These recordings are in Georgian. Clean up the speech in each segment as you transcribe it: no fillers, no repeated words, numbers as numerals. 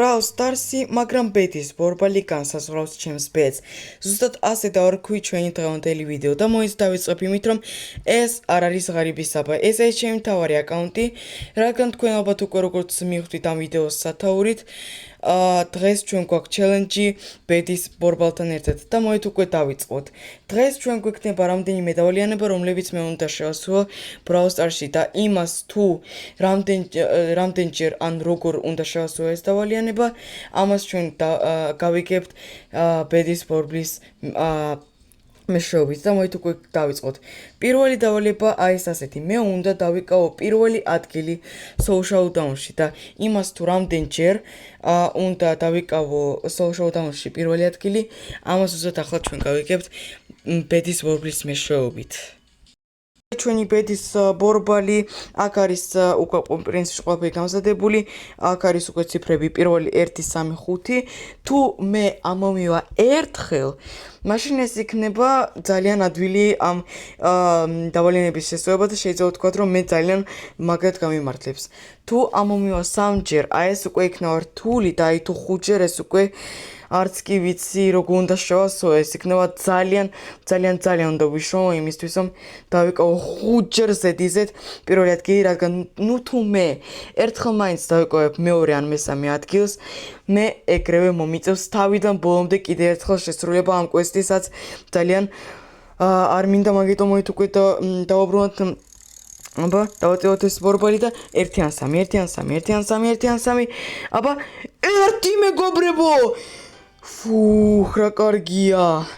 Brawl Stars-ი, მაგრამ ბედის ბორბალი განსაზღვრავს ჩემს ბედს. ზუსტად ასე დავარქვი ჩვენი დღევანდელი ვიდეო და მოიწყ დავიწყებ იმით, რომ ეს არ არის ღარიბი საბა. ეს ჩემი მთავარი აკაუნტი, რადგან თქვენ ალბათ უკვე როგორც მივხვდით ამ ვიდეოს სათაურით, დღეს ჩვენ გვაქვს ჩელენჯი ბედის ბორბალთან ერთად და მოით უკვე დავიწყოთ. დღეს ჩვენ გვექნება რამდენიმე დავალიანება, რომლებიც მე უნდა შევასრულო Brawl Stars-ში და იმას თუ რამდენჯერ ან როგორ უნდა შევასრულო ეს დავალიანება, ამას ჩვენ გავიგებთ ბედის ბორბლის მეშვეობით და მოით უკვე დავიწყოთ. პირველი დავალება არის ასეთი, მე უნდა დავიკავო პირველი ადგილი Soul Showdown-ში და იმას თუ რამდენჯერ უნდა დავიკავო Soul Showdown-ში პირველი ადგილი, ამას უბრალოდ ახლა ჩვენ გავიგებთ ბედის ბორბლის მეშვეობით. ჩვენი ბედის ბორბალი, აქ არის უკვე პრინციპში ყველაფერი გამზადებული, აქ არის უკვე ციფრები 1, 1, 3, 5. თუ მე ამომივა ერთხელ, მაშინ ეს იქნება ძალიან ადვილი ამ დავალიანების შესრულება და შეიძლება ვთქვათ, რომ მე ძალიან მაგრად გამიმართლებს. თუ ამომივა 3ჯერ, აი ეს უკვე იქნება რთული და აი თუ 5ჯერ ეს უკვე არც კი ვიცი როგორ უნდა შევასრულო, ეს იქნება ძალიან უნდა ვიშოვო იმისთვის, რომ დავიკავო 5ჯერ ზედიზედ პირველი ადგილი, რადგან ნუ თუ მე ერთხელ მაინც დავიკავებ მეორე ან მესამე ადგილს, მე ეგრევე მომიწევს თავიდან ბოლომდე კიდე ერთხელ შესრულება ამ კვესტისაც ძალიან არ მინდა, მაგიტომ მოით უკვე დავაბრუნოთ აბა, დავაწევოთ ეს ბორბალი და 1 ან 3, 1 ან 3, 1 ან 3, 1 ან 3. აბა, 1 მეგობრებო! ფუხ, რა კარგია.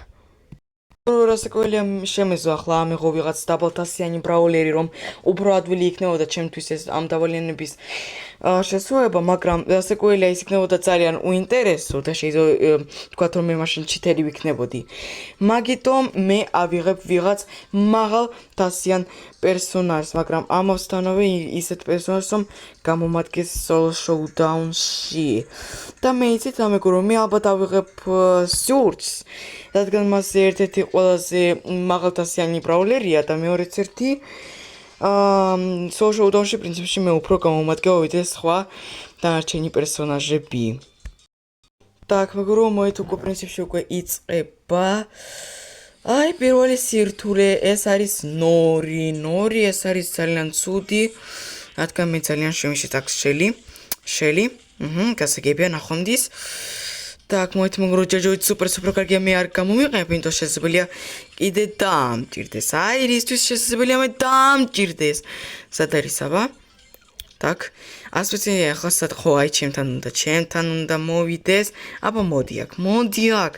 რასაკვირველია შემეძლო ახლა ამიღო ვიღაც დაბალთასიანი ბრაულერი, რომ უფრო ადვილი იქნებოდა ჩემთვის ეს ამ დავალიანების შესრულება, მაგრამ რასაკვირველია ის იქნებოდა ძალიან უინტერესო და შეიძლება ვთქვათ, რომ მე მაშინ ჩიტერი ვიქნებოდი. მაგიტომ მე ავიღებ ვიღაც მაღალთასიან პერსონაჟს, მაგრამ ამასთანავე ისეთ პერსონაჟს, რომ გამომადგეს Soul Showdown-ში. და მე იცით ამეგორო, მე ალბათ ავიღებ Surge, რადგან მას ერთ-ერთი ყველაზე მაღალთასიანი ბრაულერია და მეორეც ერთი Soul Showdown-ში პრინციპში მე უფრო გამომადგება ვიდრე სხვა დანარჩენი პერსონაჟები. Так, მეგობრებო, მოით უკვე პრინციპში უკვე იწყება. აი, პირველი სირთულე, ეს არის ნორი, ეს არის ძალიან ცუდი, რადგან მე ძალიან შემიშეთ აქ შელი. გასაგებია ნახვამდის. Так, მოით მეგობრებო, ჯერჯერობით სუპერ კარგია, მე არ გამომიყენებ, იმიტომ შესაძლებელია კიდე დამჭირდეს. აი, რისთვის შესაძლებელია მე დამჭირდეს. სად არის აბა? Так, ასპეციალია ახლა სად ხო, აი ჩემთან უნდა მოვიდეს. აბა მოდი აქ.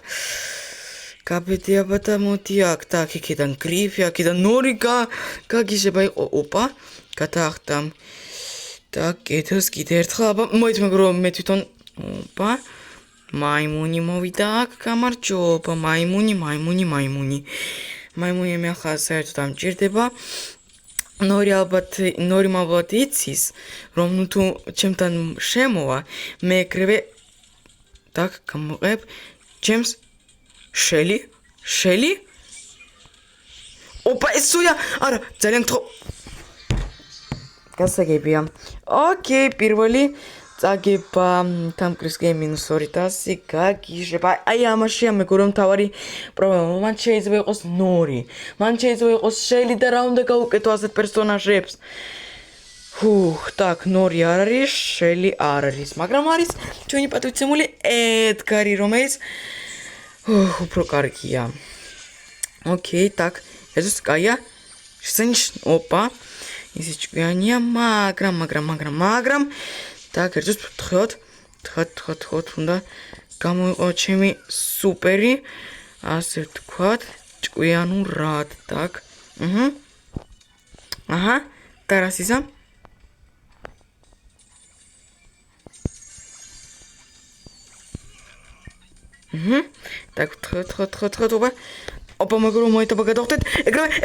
გაბედი აბა და მოდი აქ. Так, იქიდან გრიფი, აქიდან ნორი გაგიჟება იყო. ოპა, გადაახტამ. Так, კეთოს კიდე ერთხელ აბა მოით მეგობრებო, მე თვითონ ოპა მაიმუნი მოვიდა აქ, გამარჯობა, მაიმუნი. მაიმუნი მე ახლა საერთოდ ამჭირდება. ნორი ალბათ იცის, რომ ნუ თუ ჩემთან შემოვა, მე ეგრევე так, გამოვყებ ჩემს შელი. ოპა, ესია, არა, ძალიან გთხოვ. გასაგებია. ოკეი, პირველი წაგება თამკრის -200 გაგიჟება. აი ამაშია მეგობრებო მთავარი პრობლემა. მან შეიძლება იყოს ნორი, მან შეიძლება იყოს შელი და რა უნდა გავუკეთო ასეთ პერსონაჟებს. Так, ნორი არ არის, შელი არ არის, მაგრამ არის ჩვენი პატივცემული ედგარი, რომელიც უფრო კარგია. ოკეი, так, ეს კაია. ოპა, ისე ჭკვიანია, მაგრამ так, ერთად თხოთ უნდა გამოიყო ჩემი სუპერი, ასე ვთქვათ, ჭკვიანურად, так. აჰა, და რას ისა? так, თხოთ, ოპა, მეგობრებო, მოიტაბა გადავხდეთ. ეგრევე.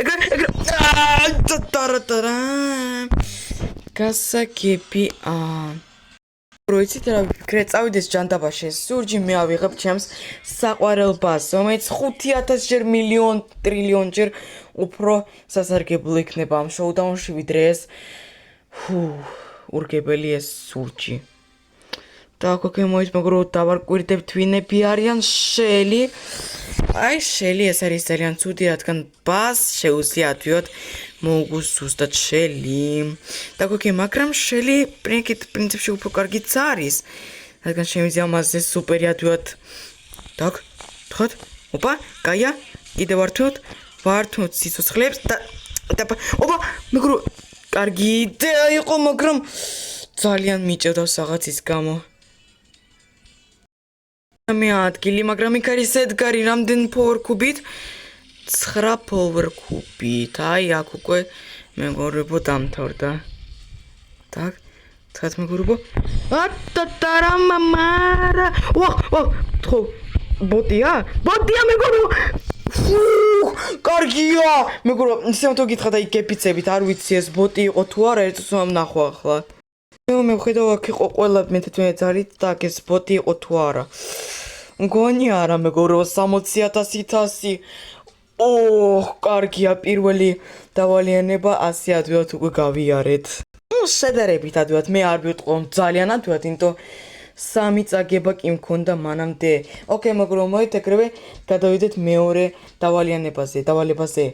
გასაგებია. როიცით რა ვიფიქრე, წავიდეს ჯანდაბაში ეს სურჯი, მე ავიღებ ჩემს საყვარელ ბას, რომელიც 5000-ჯერ, მილიონ, ტრილიონჯერ უფრო სასარგებლო იქნება ამ შოუდაუნში, ვიდრე ეს урგებელი ეს სურჯი. Так, окей, მოიც მეგრო დავარკვირდებთ ვინები არიან შელი. Აი, შელი ეს არის ძალიან ცუდი, რადგან ბას შეუძლია ადვიოთ მოუგოს ზუსტად შელი. Так, окей, მაგრამ შელი პრინციპში უფრო კარგიც არის. რადგან შემიძლია მასზე სუპერი ადვიოთ. Так, თხოთ. ოპა, კაია, კიდევ ვართოთ სიცოცხლებს და ოპა, მეგრო კარგი იდეა იყო, მაგრამ ძალიან მიჭევდა რაღაცის გამო. მე ადგილი, მაგრამ იქ არის ედგარი, რამდენი power cube-ით? 9 power cube-ით. აი, აქ უკვე მეგობრებო დამთავრდა. Так, თხათ მეგობრებო. ატატარამამარა. ხო, ბოტია მეგობრებო. კარგია. მეგობრებო, ისე თუ გითხრა და იქ გეფიცებით, არ ვიცი ეს ბოტი იყო თუ არა, ერთს ნახვა ახლა. მე ვხედავ აქ იყო ყველა მე-11 ძალით და აქ ეს ბოტი იყო თუ არა. მგონი არა მეგობრებო 60,000. კარგია პირველი დავალიანება 100 ადვიათ უკვე გავიარეთ. შედარებით ადვიათ მე არ ვიტყო ძალიან ადვიათ, იმიტომ 3 წაგება კი მქონდა მანამდე. ოკეი, მეგობრებო, მოით ეგრევე გადავიდეთ მეორე დავალებაზე.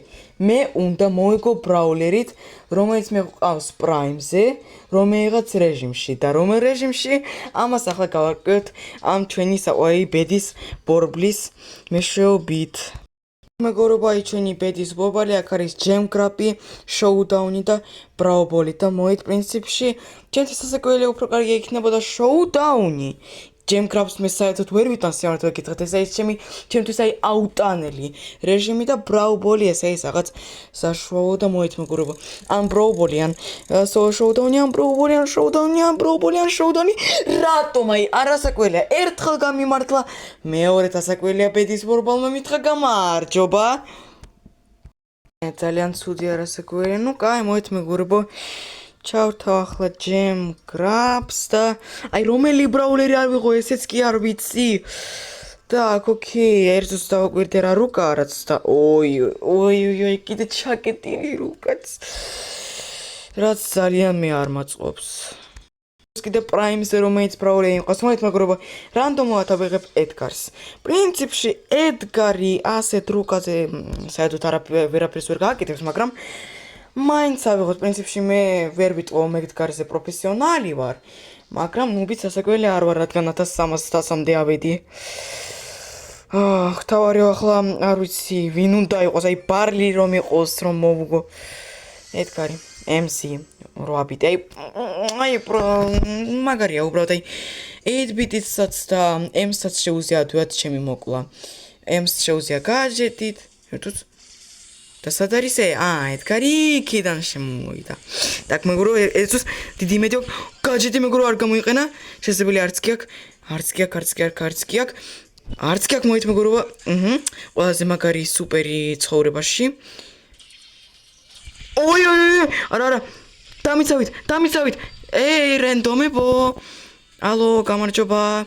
მე უნდა მოვიგო ბრაულერით, რომელიც მე ყავს პრაიმზე, რომელიღაც რეჟიმში და რომელ რეჟიმში ამას ახლა გავარკვევთ ამ ჩვენი საყვარელი ბედის ბორბლის მეშვეობით. მეგობრებო, აი ჩვენი ბედის ბორბალი აქ არის ჯემკრაპი, შოუდაუნი და ბრაუბოლი და მოით პრინციპში ჩემთვის სასაკვირველი უფრო კარგი იქნებოდა შოუდაუნი. ჯემკრაპს მე საერთოდ ვერ ვიტან სიმართლე გითხრათ, ეს არის ჩემთვის აი აუტანელი რეჟიმი და ბრაუბოლი ეს არის რაღაც საშუალო და მოით მეგობრებო. ან ბრაუბოლი ან შოუდაუნი, ან შოუდაუნი. რატომ აი არასაკვირველია. ერთხელ გამიმართლა, მეორედ ასაკვირველია ბედის ბორბალმა მითხრა გამარჯობა. ძალიან ცუდი არასაკვირველია. ნუ კაი, მოით მეგობრებო. ჩავთავ ახლა ჯემკრაპს და აი რომელი ბრაულერი არ ვიღო, ესეც კი არ ვიცი. Так, окей, ერთს დავაკვირდე რა რუკა რაც და ოი, კიდე ჩაკეტილი რუკაც. რაც ძალიან მე არ მაწყობს. კიდე პრაიმზე რომელიც ბრაულერი იყოს, მოით მეგობრებო, რანდომულად ავიღებ ედგარს. პრინციპში ედგარი ასეთ რუკაზე საერთოდ ვერაფერს ვერ გააკეთებს, მაგრამ მაინც ავიღოთ, პრინციპში მე ვერ ვიტყო მე ედგარზე პროფესიონალი ვარ, მაგრამ ნუბიც სასაკვირველი არ ვარ, რადგან 1300-მდე ავედი. ხთავარიო ახლა არ ვიცი, ვინ უნდა იყოს, აი ბარლი რომ იყოს, რომ მოვუგო. ედგარი, MC 8 ბიტი, აი მაგარია უბრალოდ, აი 8 ბიტისაც და M-საც შეუძლია ადვიათ ჩემი მოკლა. M-ს შეუძლია გააჯეტით, ერთუც და სად არის ედგარი იქიდან შემოვიდა. Так, მეგობრებო, ეცოს დიდი იმედი აქვს, გაჯეტი მეგობრებო არ გამოიყენა, შესაძლებელი არც კი აქ, მოით მეგობრებო, ყველაზე მაგარი სუპერი ცხოვრებაში. ოი, არა, დამიცავით, რენდომებო, ალო, გამარჯობა,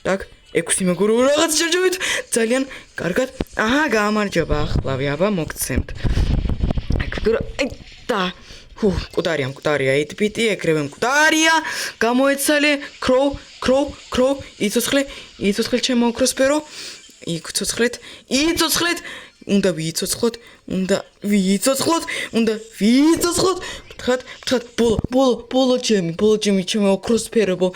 так, 6 მეგობრებო, რაღაც შეჯობით, ძალიან კარგად, გამარჯობა, ახლავე, აბა, მოგცემთ. და, მკვდარია, 8 ბიტი, ეგრევე მკვდარია, გამოეცალე, ქროუ, იცოცხლე, ჩემო ოქროსფერო, იცოცხლეთ, უნდა ვიცოცხლოთ, ფთხათ, ბოლო ჩემი, ჩემო ოქროსფერებო.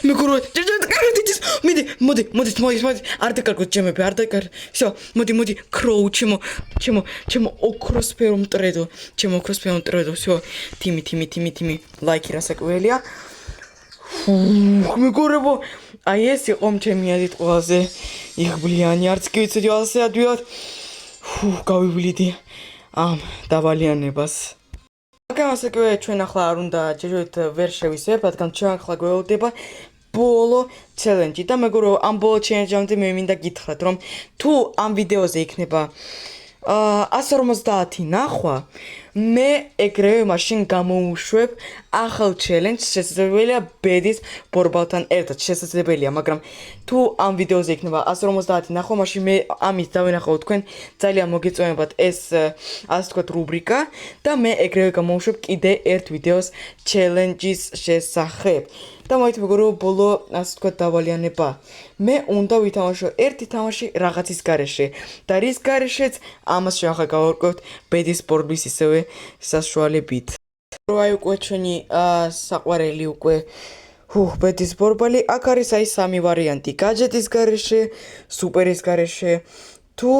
მეგობრებო, მოდი, არ დაკარგოთ ჩემები, არ დაკარგ. всё, მოდი, ქროუ, ჩემო ოქროსფერო მტრედო, всё, თიმი, ლაიქი რასაკვირველია. მეგობრებო, აი ეს იყო ჩემი ადით ყველაზე იღბლიანი, არც კი ვიცოდი ასე ადვიათ. გავივლიდი ამ დავალიანებას. გასაკეთე ჩვენ ახლა არ უნდა ჯერჯერობით ვერ შევისვებ, რადგან ჩვენ ახლა გვეულდება ბოლო ჩელენჯი და მეგობრებო, ამ ბოლო ჩელენჯამდე მე მინდა გითხრათ, რომ თუ ამ ვიდეოზე იქნება 150 ნახვა, მე ეგრევე მაშინ გამოუშვებ ახალ ჩელენჯს, შესაძლებელია ბედის ბორბალთან ერთად, შესაძლებელია, მაგრამ თუ ამ ვიდეოზე იქნება 150 ნახვა, მაშინ მე ამით დავინახავ თქვენ ძალიან მოგეწონებათ ეს ასე ვთქვათ რუბრიკა და მე ეგრევე გამოუშვებ კიდე ერთ ვიდეოს ჩელენჯის შესახებ. და მოიცა მეგობრებო, ბოლო ასე ვთქვათ დავალიანება. მე უნდა ვითამაშო ერთი თამაში რაღაცის გარეშე და რის გარეშეც ამას ახლა გავარკვევთ ბედის ბორბლის ისევე საშუალებით. აი უკვე ჩვენი საყვარელი უკვე ბედის ბორბალი. აქ არის აი სამი ვარიანტი: გაჯეტის გარეშე, სუპერის გარეშე თუ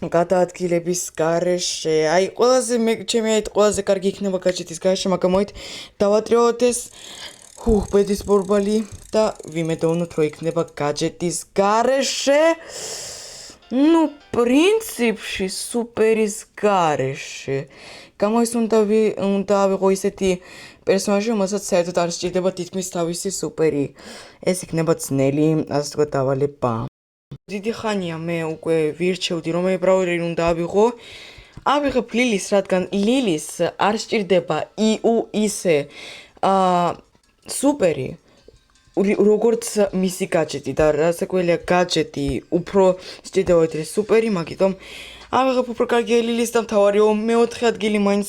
გადაადგილების გარეშე. აი ყველაზე ჩემი აი ყველაზე კარგი იქნება გაჯეტის გარეშე, მაგრამ მოით დავატრიალოთ ეს ბედის ბორბალი და ვიმედოვნოთ რომ იქნება გაჯეტის გარეშე. ну პრინციპში სუპერის გარეშე. გამოის უნდა ავიღო ისეთი პერსონაჟი, რომელსაც საერთოდ არ სჭირდება თითქმის თავისი სუპერი. ეს იქნება ძნელი, ასე ვთქვათ, დავალება. დიდი ხანია მე უკვე ვირჩევდი რომელი ბრაუზერი უნდა ავიღო. ავიღებ ლილის, რადგან ლილის არ სჭირდება ისე სუპერი, როგორც მისი გაჯეტი და რასაკვირველია გაჯეტი უფრო სჭირდება ვიდრე სუპერი, მაგიტომ ავიღებ უფრო კარგი ლილის და მთავარია მეოთხე ადგილი მაინც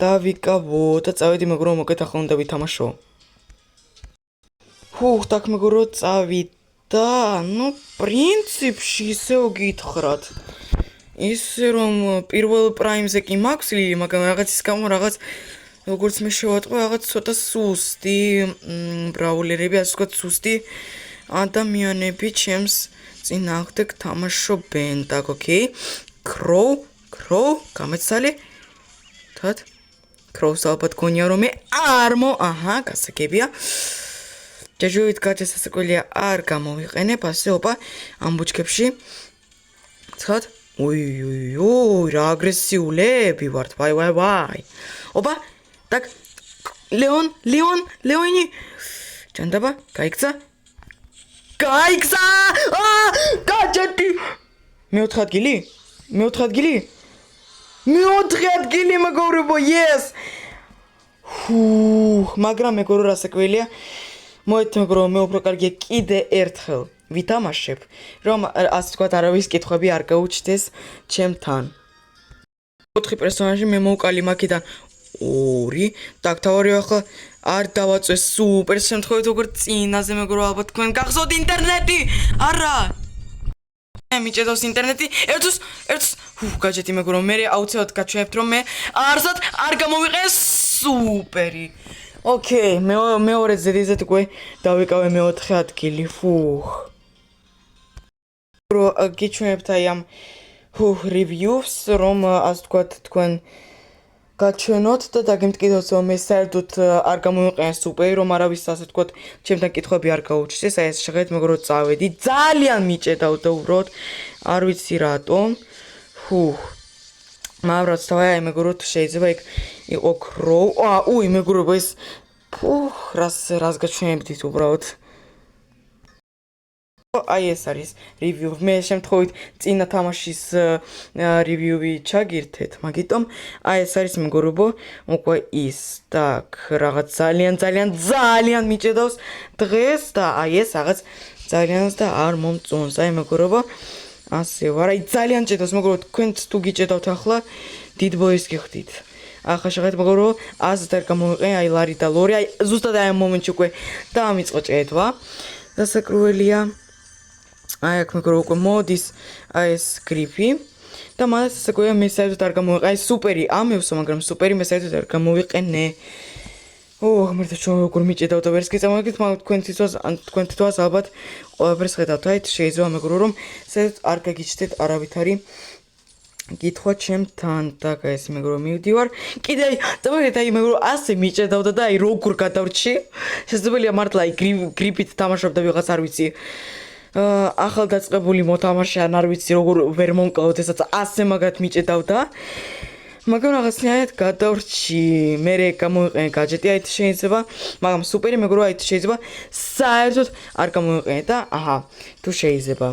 დავიკავო და წავედი მეგობრებო, მოკეთ ახლა უნდა ვითამაშო. так მეგობრებო, წავიდა. ну პრინციპში ისე გითხრათ. ისე რომ პირველ პრაიმზე კი მაქვს ლილი, მაგრამ რაღაცის გამო რაღაც როგორც მე შევატყვე, რაღაც ცოტა სუსტი ბრაულერები, ასე ვთქვათ, სუსტი ადამიანები ჩემს წინააღმდეგ თამაშობენ. так, ოკეი. კროუ, გამეცალე. თათ კროუს ალბათ გონია რომ მე გასაგებია. ჯაჟუით გაჭესასაკვირია არ გამოვიყენებ, ასე ოპა ამ ბუჩქებში. თათ რა აგრესიულები ვართ, ვაი. ოპა так, ლეონი. ჯანდაბა, გაიქცა. გაჯეტი. მეოთხე ადგილი, მეგობრებო, yes. მაგრამ მეგობრო, რასაკვირველია, მოეთ მეგობრებო, მე უფრო კარგია კიდე ერთხელ ვითამაშებ, რომ ასე ვთქვათ, არავის კითხვები არ გაუჩნდეს ჩემთან. 4 პერსონაჟი მე მოვკალი მაგიდან 2. так, თავარია ახლა არ დავაწვე სუპერ შემთხვევით როგორ წინაზე მეგობრებო, ალბათ თქვენ გახსოვთ ინტერნეტი. არა. მიჭედავს ინტერნეტი. ერთს გაჯეტი მეგობრებო, მე აუცილებლად გაჩვენებთ რომ მე არსად არ გამოვიყენე სუპერი. ოკეი, მეორე ზედიზედ უკვე დავიკავე მეოთხე ადგილი. გიჩვენებთ აი ამ reviews, რომ ასე ვთქვათ, თქვენ გაჩვენოთ და დაგემტკიცოთ რომ მე საერთოდ არ გამოვიყენე სუპერი, რომ არავის ასე ვთქვათ, ჩემთან კითხვები არ გაუჩნდეს. აი ეს შეხედეთ მეგობრებო, წავედი. ძალიან მიჭედავდა უბრალოდ. არ ვიცი რატომ. მაგრამ თავი აი მეგობრებო, შეიძლება იქ იყო კროუ. მეგობრებო, ეს რას გაჩვენებდით უბრალოდ. აი ეს არის review. მე შემთხვევით წინა თამაშის review-ი ჩაგირთეთ, მაგიტომ აი ეს არის მეგობრებო, უკვე ის. так, რაღაც ძალიან მიჭედავს დღეს და აი ეს რაღაც ძალიანს და არ მომწონს. აი მეგობრებო, ასე ვარ. აი ძალიან ჭედავს მეგობრებო, თქვენც თუ გიჭედავთ ახლა, დიდ ბოის გიხდით. ახლა შეხედეთ მეგობრებო, ასეთ არ გამოვიყენე აი ლარი და ლორი. აი ზუსტად აი ამ მომენტში უკვე დაამიწყო ჭედვა. დასაკრუველია. აი აქ მეგობრებო, უკვე მოდის აი ეს გრიფი და მას საკვირია მე საერთოდ არ გამოვიყენე. აი სუპერი ამევსო, მაგრამ სუპერი მე საერთოდ არ გამოვიყენე. ღმერთო, ჩვენ როგორ მიჭედავდა ვერს გიწამოგეთ, მაგრამ თქვენ თვითონაც ალბათ ყველაფერს ხედავთ. აი შეიძლება მეგობრებო, რომ საერთოდ არ გაგიჩნდეთ არავითარი კითხვა ჩემთან. так, ეს მეგობრებო, მივდივარ. კიდე აი წამოგეთ, აი მეგობრებო, ასე მიჭედავდა და აი როგორ გადავრჩი. შესაძლებელია მართლა აი გრიფით თამაშობდა ვიღაც, არ ვიცი. ახალგაწყებული მოთამაშე ან არ ვიცი როგორ ვერ მომკლავთ, ესაც ასე მაგათ მიჭედავდა. მაგრამ რაღაცნაირად გადავრჩი. მე გამოვიყენე გაჯეტი, აი შეიძლება, მაგრამ სუპერი მეგობრებო, აი შეიძლება საერთოდ არ გამოვიყენე და თუ შეიძლება.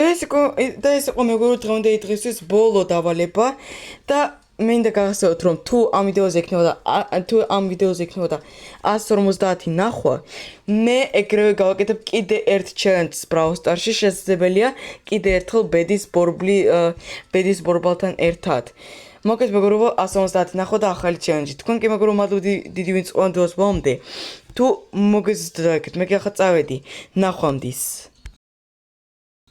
ეს იყო მეგობრებო, დღევანდელი დღისთვის ბოლო დავალება და მინდა გახსოვოთ რომ თუ ამ ვიდეოზე იქნებოდა 150 ნახვა მე ეგრევე გავაკეთებ კიდე ერთ ჩელენჯს Brawl Stars-ში შესაძლებელია კიდე ერთხელ ბედის ბორბალთან ერთად მოგეთ მეგობრებო 150 ნახვა და ახალი ჩელენჯი თქვენ კი მეგობრებო მადლობთ დიდი ვინც ყავდოს ბოლომდე თუ მოგეზრდათ მე კი ახლა წავედი ნახვამდის